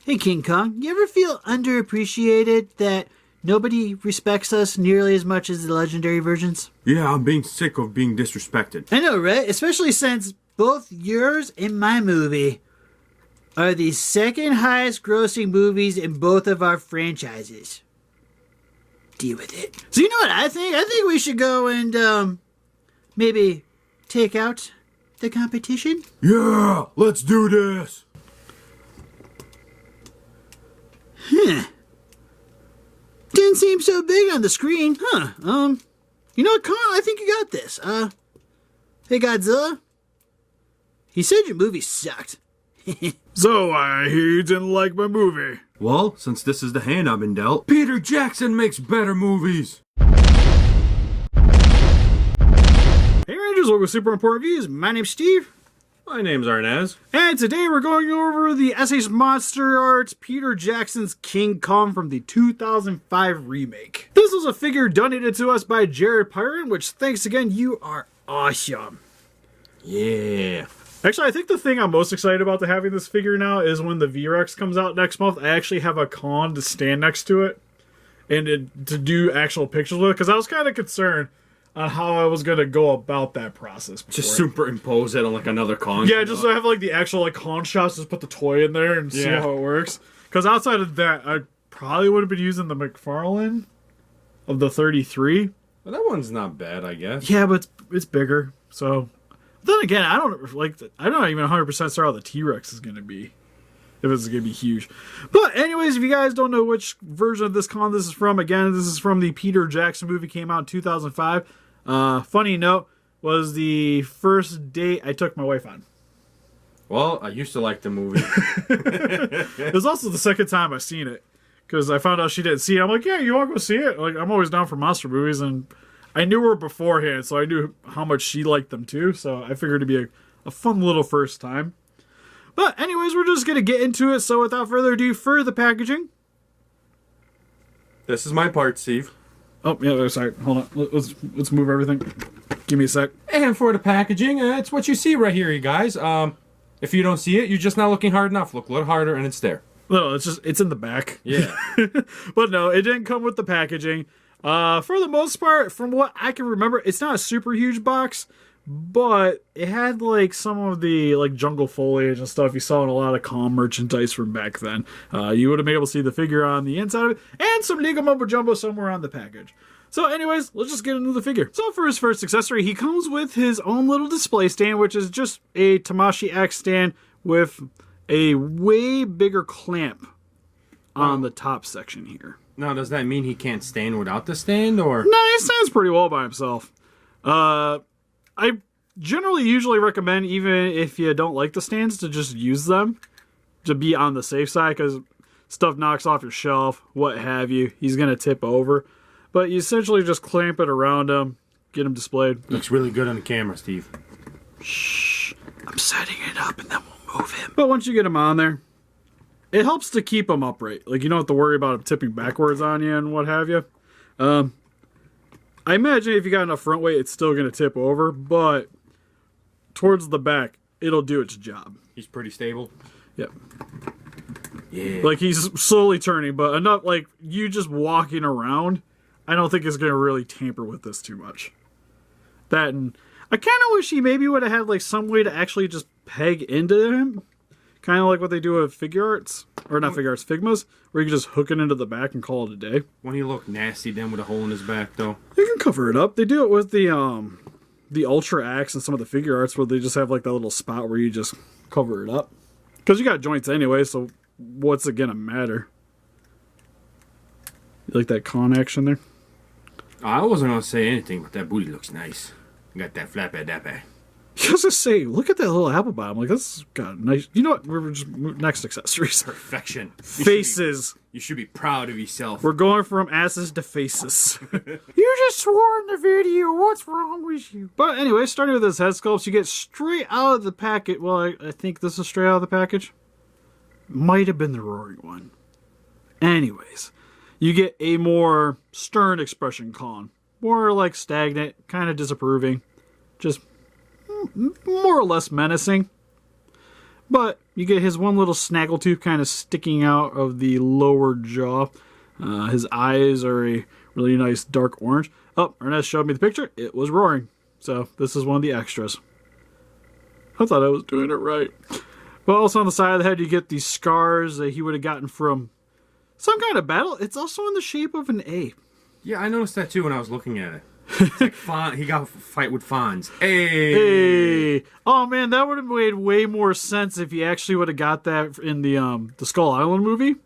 Hey, King Kong, you ever feel underappreciated that nobody respects us nearly as much as the legendary versions? Yeah, I'm being sick of being disrespected. I know, right? Especially since both yours and my movie are the second highest grossing movies in both of our franchises. Deal with it. So you know what I think? I think we should go and, maybe take out the competition? Yeah, let's do this. Didn't seem so big on the screen, huh? You know what, Kong? I think you got this. Hey, Godzilla? He said your movie sucked. So, I hear you didn't like my movie. Well, since this is the hand I've been dealt, Peter Jackson makes better movies. Hey Rangers, welcome to Super Important Reviews. My name's Steve. My name's Arnaz. And today we're going over the SH MonsterArts Peter Jackson's King Kong from the 2005 remake. This was a figure donated to us by Jared Pyron, which thanks again, you are awesome. Yeah. Actually, I think the thing I'm most excited about to having this figure now is when the V-Rex comes out next month, I actually have a con to stand next to it and to do actual pictures with it, because I was kind of concerned on how I was going to go about that process. Just superimpose it on like another con. Yeah, just so I have like the actual like con shots, just put the toy in there and see how it works. Because outside of that, I probably would have been using the McFarlane of the 33. Well, that one's not bad, I guess. Yeah, but it's bigger. So then again, I don't even 100% sure how the T-Rex is going to be. If it's going to be huge. But anyways, if you guys don't know which version of this con this is from, again, this is from the Peter Jackson movie, came out in 2005. Funny note, was the first date I took my wife on. Well, I used to like the movie. It was also the second time I seen it. Because I found out she didn't see it. I'm like, yeah, you want to go see it? Like, I'm always down for monster movies, and I knew her beforehand, so I knew how much she liked them too. So I figured it'd be a fun little first time. But anyways, we're just going to get into it. So without further ado, for the packaging. This is my part, Steve. Oh, yeah, sorry. Hold on. Let's move everything. Give me a sec. And for the packaging, it's what you see right here, you guys. If you don't see it, you're just not looking hard enough. Look a little harder, and it's there. No, it's in the back. Yeah. But no, it didn't come with the packaging. For the most part, from what I can remember, it's not a super huge box, but it had like some of the like jungle foliage and stuff you saw in a lot of Kong merchandise from back then. You would have been able to see the figure on the inside of it, and some legal mumbo jumbo somewhere on the package. So anyways, let's just get into the figure. So for his first accessory, he comes with his own little display stand, which is just a Tamashii X stand with a way bigger clamp on the top section here. Now, does that mean he can't stand without the stand, or? No, he stands pretty well by himself. I generally usually recommend, even if you don't like the stands, to just use them to be on the safe side, because stuff knocks off your shelf, what have you. He's going to tip over. But you essentially just clamp it around him, get him displayed. Looks really good on the camera, Steve. Shh. I'm setting it up and then we'll move him. But once you get him on there, it helps to keep him upright. Like, you don't have to worry about him tipping backwards on you and what have you. I imagine if you got enough front weight, it's still going to tip over, but towards the back, it'll do its job. He's pretty stable. Yep. Yeah. Like, he's slowly turning, but enough, like, you just walking around, I don't think it's going to really tamper with this too much. That, and I kind of wish he maybe would have had, like, some way to actually just peg into him. Kind of like what they do with figure arts. Or not figure arts, Figmas. Where you can just hook it into the back and call it a day. Won't he look nasty then with a hole in his back, though? You can cover it up. They do it with the Ultra Axe and some of the figure arts where they just have, like, that little spot where you just cover it up. Because you got joints anyway, so what's it going to matter? You like that con action there? I wasn't going to say anything, but that booty looks nice. Got that flappy dappy. I was just say, look at that little apple bottom. Like, that's got nice. You know what? We're just next accessories. Perfection. Faces. You should be proud of yourself. We're going from asses to faces. You just swore in the video. What's wrong with you? But anyway, starting with this head sculpt, you get straight out of the packet. Well, I think this is straight out of the package. Might have been the roaring one. Anyways, you get a more stern expression Kong. More like stagnant, kind of disapproving. Just more or less menacing. But you get his one little snaggletooth kind of sticking out of the lower jaw. His eyes are a really nice dark orange. Oh, Ernest showed me the picture. It was roaring. So this is one of the extras. I thought I was doing it right. But also on the side of the head, you get these scars that he would have gotten from some kind of battle. It's also in the shape of an A. Yeah, I noticed that too when I was looking at it. It's like Fawn, he got a fight with Fonz. Hey! Hey! Oh man, that would have made way more sense if he actually would have got that in the Skull Island movie.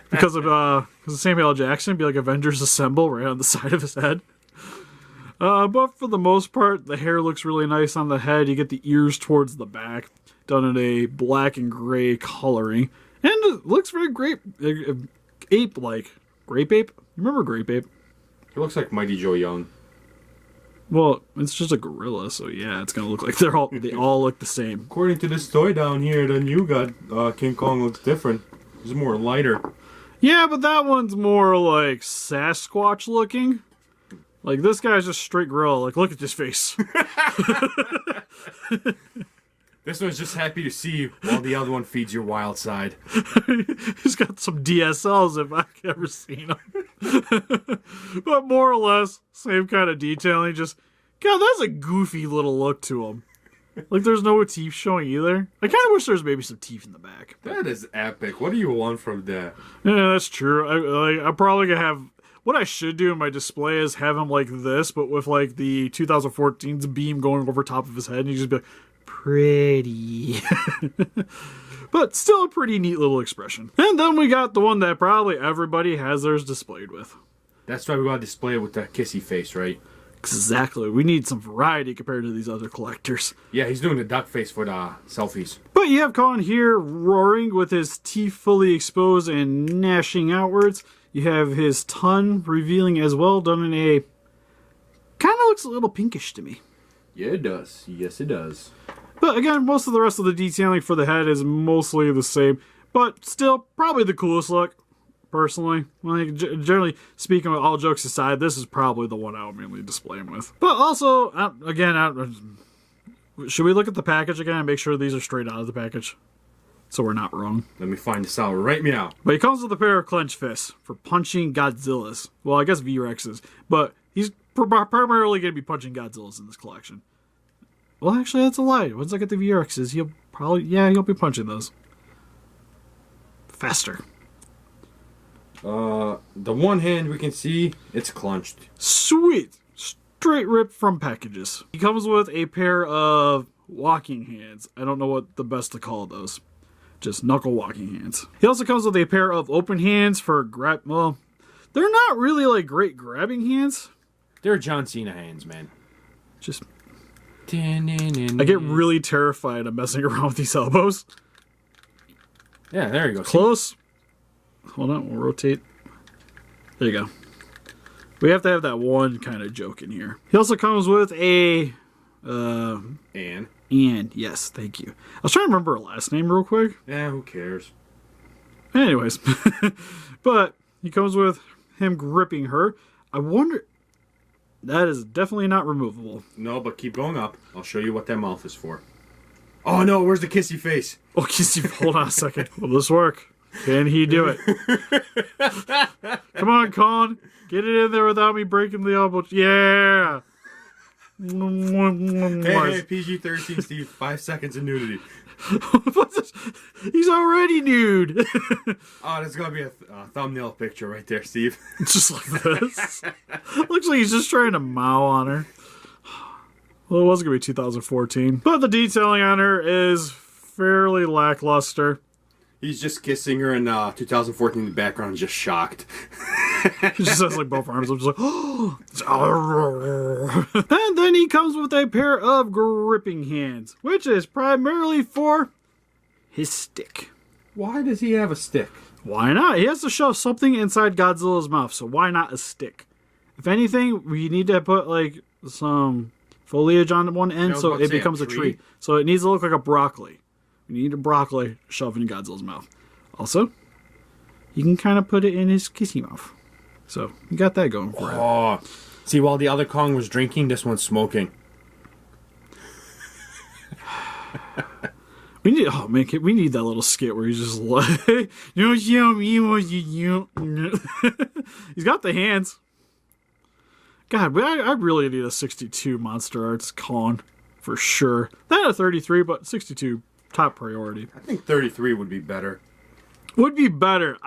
because of Samuel L. Jackson, it'd be like Avengers Assemble right on the side of his head. But for the most part, the hair looks really nice on the head. You get the ears towards the back, done in a black and gray coloring. And it looks very ape-like. Grape ape? You remember Grape Ape? He looks like Mighty Joe Young. Well, it's just a gorilla, so yeah, it's gonna look like they all look the same. According to this toy down here, then you got King Kong looks different. He's more lighter. Yeah, but that one's more like Sasquatch looking. Like this guy's just straight gorilla. Like look at this face. This one's just happy to see you while the other one feeds your wild side. He's got some DSLs if I've ever seen them. But more or less, same kind of detailing. Just, God, that's a goofy little look to him. Like there's no teeth showing either. I kind of wish there was maybe some teeth in the back. That is epic. What do you want from that? Yeah, that's true. I'm probably going to have... What I should do in my display is have him like this, but with like the 2014's beam going over top of his head, and you just be like, pretty. But still a pretty neat little expression. And then we got the one that probably everybody has theirs displayed with. That's why we got to display it with that kissy face, right? Exactly. We need some variety compared to these other collectors. Yeah, he's doing the duck face for the selfies. But you have Kong here roaring with his teeth fully exposed and gnashing outwards. You have his tongue revealing as well, done in a... kind of looks a little pinkish to me. Yeah, it does. Yes, it does. But again, most of the rest of the detailing for the head is mostly the same. But still, probably the coolest look, personally. Like, generally speaking, with all jokes aside, this is probably the one I would mainly display him with. But also, should we look at the package again and make sure these are straight out of the package? So we're not wrong. Let me find this out right meow. But he comes with a pair of clenched fists for punching Godzillas. Well, I guess V-Rexes. But he's primarily going to be punching Godzillas in this collection. Well, actually, that's a lie. Once I get the V-Rexes, he'll be punching those. Faster. The one hand we can see, it's clenched. Sweet. Straight ripped from packages. He comes with a pair of walking hands. I don't know what the best to call those. Just knuckle walking hands. He also comes with a pair of open hands for well, they're not really like great grabbing hands. They're John Cena hands, man. Just... I get really terrified of messing around with these elbows. Yeah, there you go. Close. Hold on, we'll rotate. There you go. We have to have that one kind of joke in here. He also comes with a... Anne, yes, thank you. I was trying to remember her last name real quick. Yeah, who cares? Anyways. But he comes with him gripping her. I wonder... That is definitely not removable. No, but keep going up. I'll show you what that mouth is for. Oh no, where's the kissy face? Oh, kissy, hold on a second. Will this work? Can he do it? Come on, Kong. Get it in there without me breaking the elbow. Yeah. Hey, PG-13, Steve. 5 seconds of nudity. He's already nude. Oh, there's gonna be a thumbnail picture right there, Steve. Just like this. Looks like he's just trying to mow on her. Well, it was gonna be 2014, but the detailing on her is fairly lackluster. He's just kissing her in 2014 in the background, just shocked. He just has like both arms up, just like, oh. And then he comes with a pair of gripping hands, which is primarily for his stick. Why does he have a stick? Why not? He has to shove something inside Godzilla's mouth, so why not a stick? If anything, we need to put like some foliage on one end so it becomes a tree. So it needs to look like a broccoli. We need a broccoli shoved in Godzilla's mouth. Also, you can kind of put it in his kissy mouth. So, you got that going for it. Oh, see, while the other Kong was drinking, this one's smoking. We need, oh man, we need that little skit where he's just like, don't show me what you do. He's got the hands. God, but I really need a 62 MonsterArts con for sure. Not a 33, but 62 top priority. I think 33 would be better. Would be better.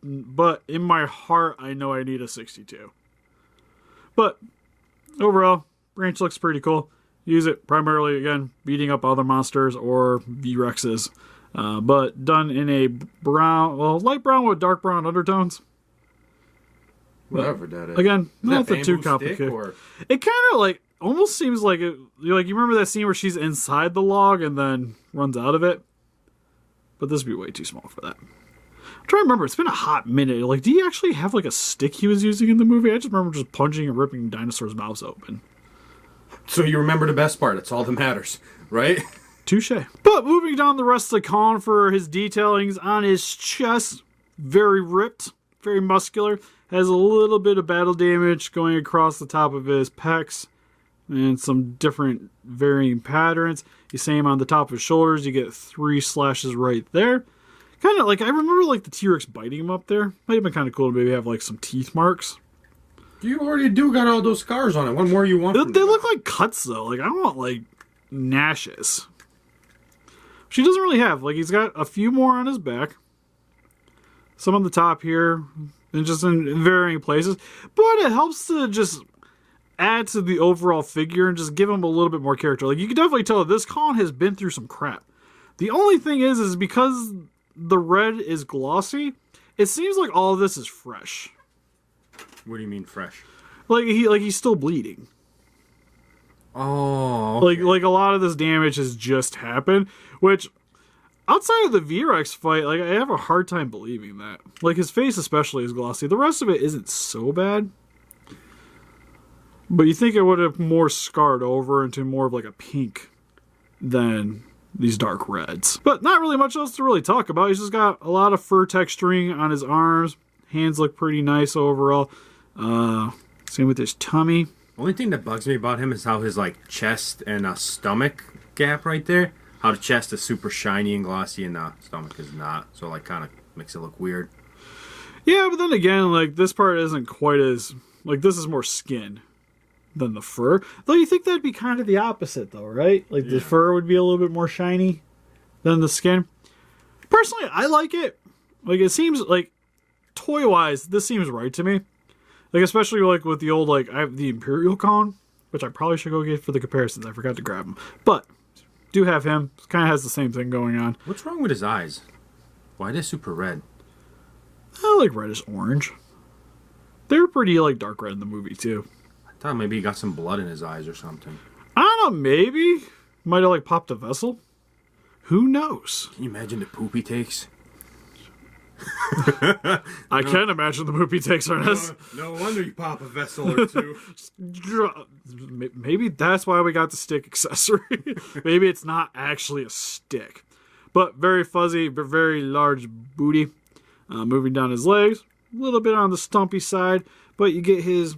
But in my heart, I know I need a 62. But overall, Branch looks pretty cool. Use it primarily, again, beating up other monsters or V-Rexes. But done in a brown, well, light brown with dark brown undertones. Whatever that is. Again, Is not that too bamboo complicated. stick, or? It kind of like, almost seems like it, you remember that scene where she's inside the log and then runs out of it? But this would be way too small for that. I'm trying to remember, it's been a hot minute. Like, do you actually have like a stick he was using in the movie? I just remember just punching and ripping dinosaurs' mouths open. So you remember the best part. That's all that matters, right? Touche. But moving down the rest of the con for his detailings on his chest, very ripped, very muscular, has a little bit of battle damage going across the top of his pecs and some different varying patterns. You same on the top of his shoulders, you get 3 slashes right there. Kind of like, I remember like the T-Rex biting him up there. Might have been kind of cool to maybe have like some teeth marks. You already do got all those scars on it. What more you want? They look like cuts though. Like, I want like gnashes. She doesn't really have. Like, he's got a few more on his back. Some on the top here. And just in varying places. But it helps to just add to the overall figure and just give him a little bit more character. Like, you can definitely tell that this con has been through some crap. The only thing is because the red is glossy, it seems like all of this is fresh. What do you mean fresh? Like he's still bleeding. Oh. Okay. Like a lot of this damage has just happened, which outside of the V-Rex fight, like, I have a hard time believing that. Like, his face especially is glossy. The rest of it isn't so bad. But you think it would have more scarred over into more of like a pink than these dark reds. But not really much else to really talk about. He's just got a lot of fur texturing on his arms. Hands look pretty nice overall. Same with his tummy. Only thing that bugs me about him is how his like chest and stomach gap right there. How the chest is super shiny and glossy and the stomach is not. So like kind of makes it look weird. Yeah, but then again, like, this part isn't quite as, like, this is more skin than the fur. Though you think that'd be kind of the opposite though, right? Like, the fur would be a little bit more shiny than the skin. Personally, I like it. Like, it seems like, toy-wise, this seems right to me. Like, especially, like, with the old, like, I have the Imperial Con, which I probably should go get for the comparisons. I forgot to grab them. But, do have him. Kind of has the same thing going on. What's wrong with his eyes? Why are they super red? I like reddish-orange. They were pretty, like, dark red in the movie, too. I thought maybe he got some blood in his eyes or something. I don't know, maybe. Might have, like, popped a vessel. Who knows? Can you imagine the poop he takes? I can imagine the poop he takes, Ernest. No wonder you pop a vessel or two. Maybe that's why we got the stick accessory. Maybe it's not actually a stick. But very fuzzy, but very large booty. Moving down his legs. A little bit on the stumpy side. But you get his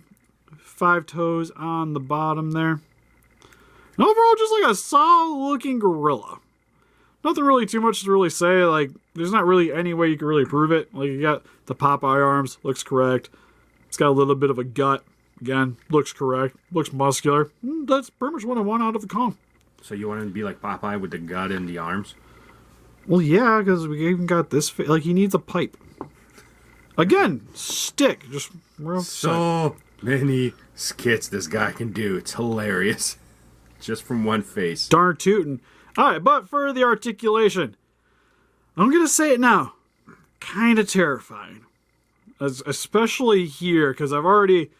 5 toes on the bottom there. And overall, just like a solid looking gorilla. Nothing really too much to really say. Like, there's not really any way you can really prove it. Like, you got the Popeye arms, looks correct. It's got a little bit of a gut. Again, looks correct. Looks muscular. That's pretty much what I want out of the con. So you want him to be like Popeye with the gut and the arms? Well, yeah, because we even got this. Like, he needs a pipe. Again, stick. Just real so many skits this guy can do. It's hilarious. Just from one face. Darn tootin'. Alright, but for the articulation, I'm going to say it now. Kind of terrifying. Especially here, because I've already,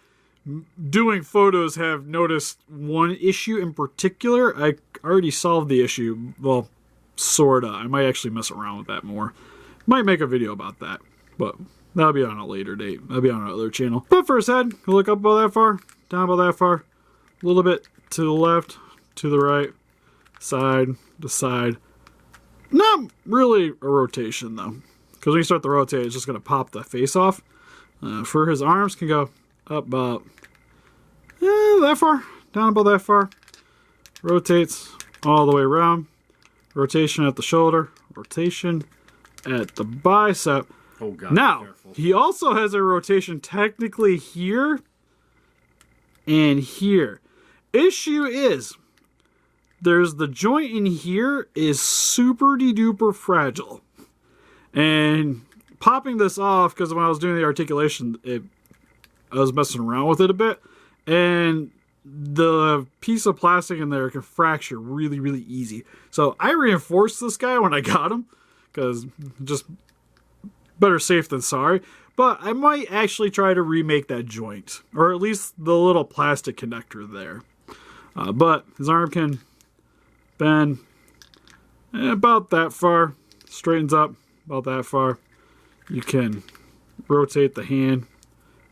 doing photos, have noticed one issue in particular. I already solved the issue. Well, sorta. I might actually mess around with that more. Might make a video about that. But that'll be on a later date. That'll be on our other channel. But for his head, look up about that far, down about that far, a little bit to the left, to the right, side to side. Not really a rotation though, because when you start to rotate, it's just going to pop the face off. For his arms, can go up about that far, down about that far. Rotates all the way around. rotation at the shoulder, rotation at the bicep. Oh god. Now, Careful. he also has a rotation technically here and here. Issue is, there's the joint in here is super duper fragile. And popping this off, because when I was doing the articulation, I was messing around with it a bit. And the piece of plastic in there can fracture really, really easy. So I reinforced this guy when I got him, because just better safe than sorry. But I might actually try to remake that joint, or at least the little plastic connector there. But his arm can bend about that far, straightens up about that far. You can rotate the hand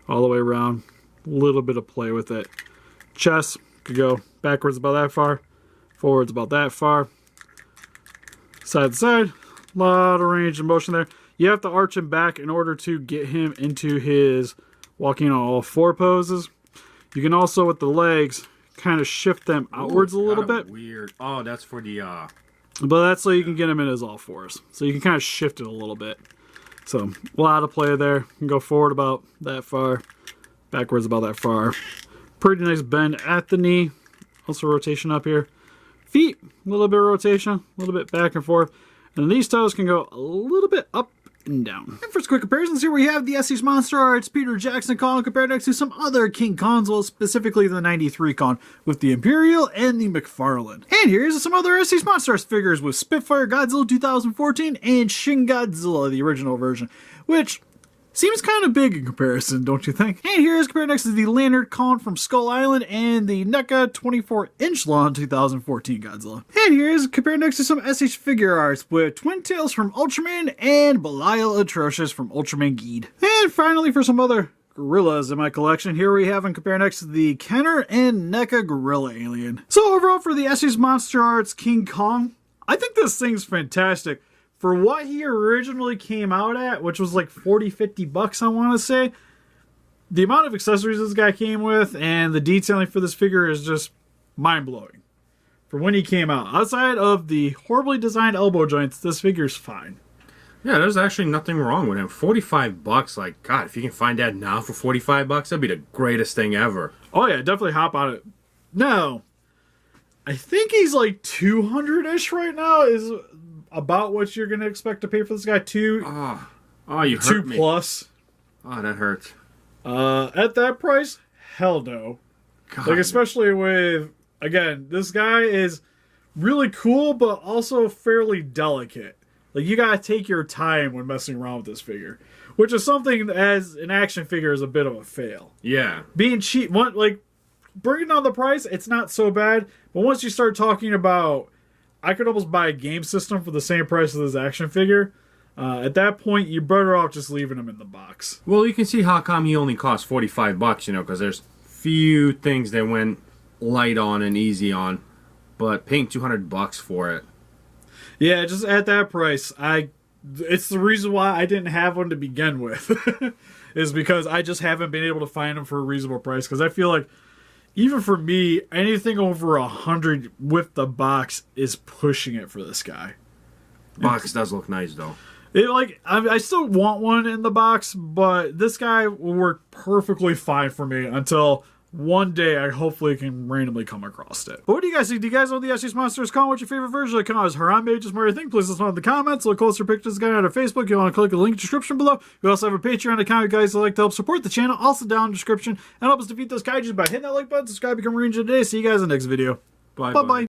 all the way around, a little bit of play with it. Chest could go backwards about that far, forwards about that far, side to side. A lot of range of motion there. You have to arch him back in order to get him into his walking on all four poses. You can also, with the legs, kind of shift them outwards a little bit. Weird. Oh, that's for the But that's so you can get him in his all fours. So you can kind of shift it a little bit. So a lot of play there. You can go forward about that far, backwards about that far. Pretty nice bend at the knee. Also rotation up here. Feet, a little bit of rotation, a little bit back and forth. And these toes can go a little bit up and down. And for some quick comparisons, here we have the Essie's MonsterArts Peter Jackson con compared next to some other King Cons, well, specifically the 93 con with the Imperial and the McFarlane. And here's some other Essie's MonsterArts figures with Spitfire Godzilla 2014 and Shin Godzilla, the original version, which seems kind of big in comparison, don't you think? And here's compared next to the Lantern Con from Skull Island and the NECA 24-inch Lawn 2014 Godzilla. And here's compared next to some SH figure arts with Twin Tails from Ultraman and Belial Atrocious from Ultraman Geed. And finally, for some other gorillas in my collection, here we have and compare next to the Kenner and NECA Gorilla Alien. So overall, for the SH MonsterArts King Kong, I think this thing's fantastic. For what he originally came out at, which was like 40, 50 bucks, I want to say, the amount of accessories this guy came with and the detailing for this figure is just mind-blowing. For when he came out. Outside of the horribly designed elbow joints, this figure's fine. Yeah, there's actually nothing wrong with him. 45 bucks, like, God, if you can find that now for 45 bucks, that'd be the greatest thing ever. Oh yeah, definitely hop on it. No, I think he's like 200-ish right now, is about what you're going to expect to pay for this guy. You hurt me. 2 plus. Oh, that hurts. At that price, hell no. God. Like, especially with, again, this guy is really cool, but also fairly delicate. Like, you gotta take your time when messing around with this figure, which is something as an action figure is a bit of a fail. Yeah. Being cheap, bringing down the price, it's not so bad, but once you start talking about, I could almost buy a game system for the same price as this action figure. At that point, you're better off just leaving him in the box. Well, you can see how come he only cost 45 bucks, you know, because there's few things that went light on and easy on, but paying 200 bucks for it. Yeah, just at that price, it's the reason why I didn't have one to begin with, is because I just haven't been able to find them for a reasonable price. Because I feel like, even for me, anything over 100 with the box is pushing it for this guy. Box does look nice, though. I still want one in the box, but this guy will work perfectly fine for me until one day I hopefully can randomly come across it. But what do you guys think? Do you guys know the SH Monsters con? What's your favorite version of the con? Is Harambe just more your thing? Please let us know in the comments. Look closer pictures guy on our Facebook. You want to click the link in the description below. We also have a Patreon account, guys, that like to help support the channel. Also down in the description. And help us defeat those kaijus by hitting that like button, subscribe, become a ranger today. See you guys in the next video. Bye-bye.